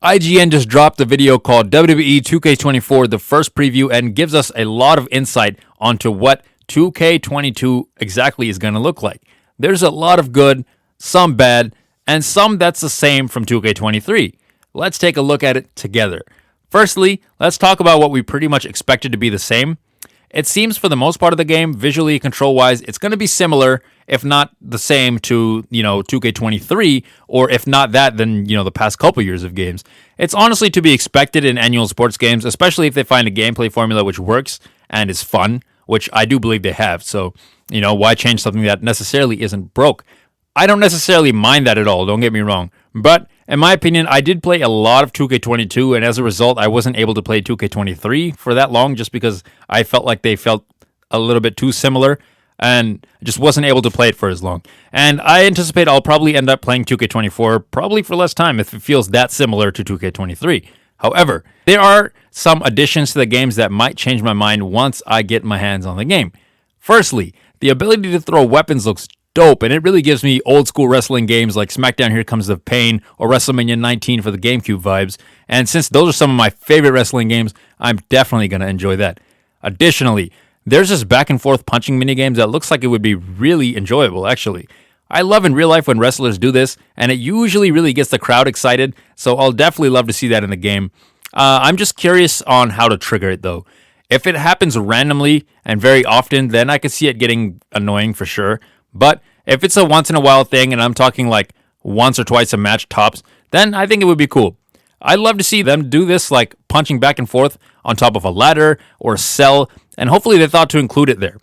IGN just dropped a video called WWE 2K24, the first preview, and gives us a lot of insight onto what 2K22 exactly is going to look like. There's a lot of good, some bad, and some that's the same from 2K23. Let's take a look at it together. Firstly, let's talk about what we pretty much expected to be the same. It seems for the most part of the game, visually, control-wise, it's going to be similar, if not the same to, 2K23, or if not that, then, the past couple years of games. It's honestly to be expected in annual sports games, especially if they find a gameplay formula which works and is fun, which I do believe they have. So, why change something that necessarily isn't broke? I don't necessarily mind that at all, don't get me wrong. But in my opinion, I did play a lot of 2K22, and as a result, I wasn't able to play 2K23 for that long just because I felt like they felt a little bit too similar, and just wasn't able to play it for as long. And I anticipate I'll probably end up playing 2K24 probably for less time if it feels that similar to 2K23. However, there are some additions to the games that might change my mind once I get my hands on the game. Firstly, the ability to throw weapons looks dope, and it really gives me old school wrestling games like SmackDown Here Comes the Pain or WrestleMania 19 for the GameCube vibes. And since those are some of my favorite wrestling games, I'm definitely going to enjoy that. Additionally, there's this back and forth punching minigames that looks like it would be really enjoyable, actually. I love in real life when wrestlers do this, and it usually really gets the crowd excited, so I'll definitely love to see that in the game. I'm just curious on how to trigger it, though. If it happens randomly and very often, then I could see it getting annoying for sure. But if it's a once-in-a-while thing, and I'm talking like once or twice a match tops, then I think it would be cool. I'd love to see them do this, like punching back and forth on top of a ladder or a cell, and hopefully they thought to include it there.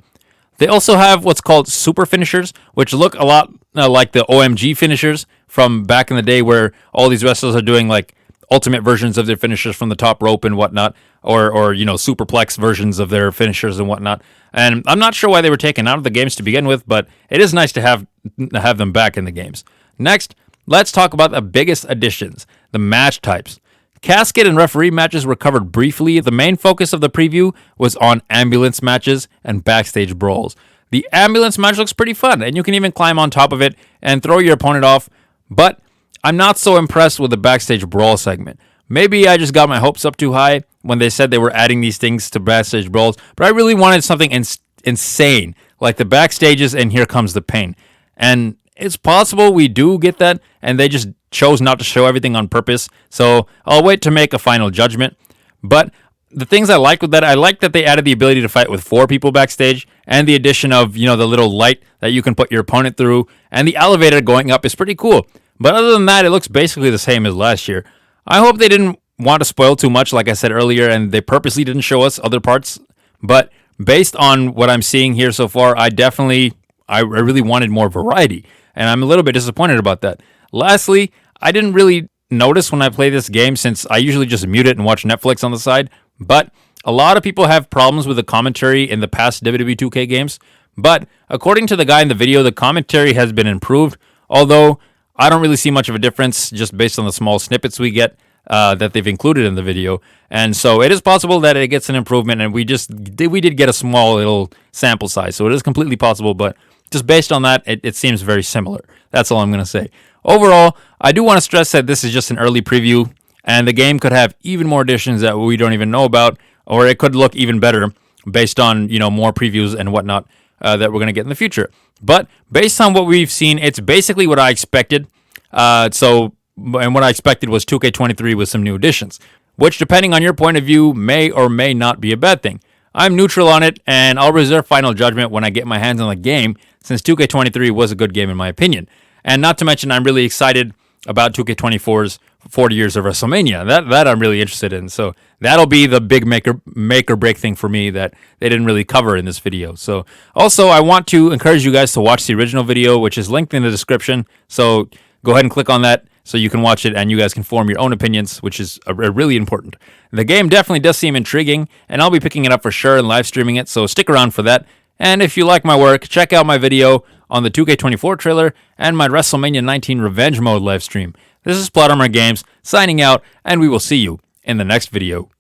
They also have what's called super finishers, which look a lot like the OMG finishers from back in the day where all these wrestlers are doing like ultimate versions of their finishers from the top rope and whatnot, or superplex versions of their finishers and whatnot. And I'm not sure why they were taken out of the games to begin with, but it is nice to have them back in the games. Next, let's talk about the biggest additions, the match types. Casket and referee matches were covered briefly. The main focus of the preview was on ambulance matches and backstage brawls. The ambulance match looks pretty fun, and you can even climb on top of it and throw your opponent off, but I'm not so impressed with the backstage brawl segment. Maybe I just got my hopes up too high when they said they were adding these things to backstage brawls, but I really wanted something insane, like the backstages and Here Comes the Pain. And it's possible we do get that, and they just chose not to show everything on purpose, so I'll wait to make a final judgment. But the things I like with that, I like that they added the ability to fight with 4 people backstage, and the addition of, the little light that you can put your opponent through, and the elevator going up is pretty cool. But other than that, it looks basically the same as last year. I hope they didn't want to spoil too much, like I said earlier, and they purposely didn't show us other parts. But based on what I'm seeing here so far, I really wanted more variety, and I'm a little bit disappointed about that. Lastly, I didn't really notice when I play this game, since I usually just mute it and watch Netflix on the side, but a lot of people have problems with the commentary in the past WWE 2K games. But according to the guy in the video, the commentary has been improved, although I don't really see much of a difference just based on the small snippets we get that they've included in the video. And so it is possible that it gets an improvement, and we did get a small little sample size, so it is completely possible, but just based on that, it seems very similar. That's all I'm going to say. Overall, I do want to stress that this is just an early preview, and the game could have even more additions that we don't even know about, or it could look even better based on, more previews and whatnot that we're going to get in the future. But based on what we've seen, it's basically what I expected. And what I expected was 2K23 with some new additions, which, depending on your point of view, may or may not be a bad thing. I'm neutral on it, and I'll reserve final judgment when I get my hands on the game, since 2K23 was a good game in my opinion. And not to mention, I'm really excited about 2K24's 40 years of WrestleMania. That I'm really interested in. So that'll be the big make or break thing for me that they didn't really cover in this video. So also, I want to encourage you guys to watch the original video, which is linked in the description. So go ahead and click on that so you can watch it and you guys can form your own opinions, which is really important. The game definitely does seem intriguing, and I'll be picking it up for sure and live streaming it, so stick around for that. And if you like my work, check out my video on the 2K24 trailer and my WrestleMania 19 Revenge Mode live stream. This is Plot Armor Games signing out, and we will see you in the next video.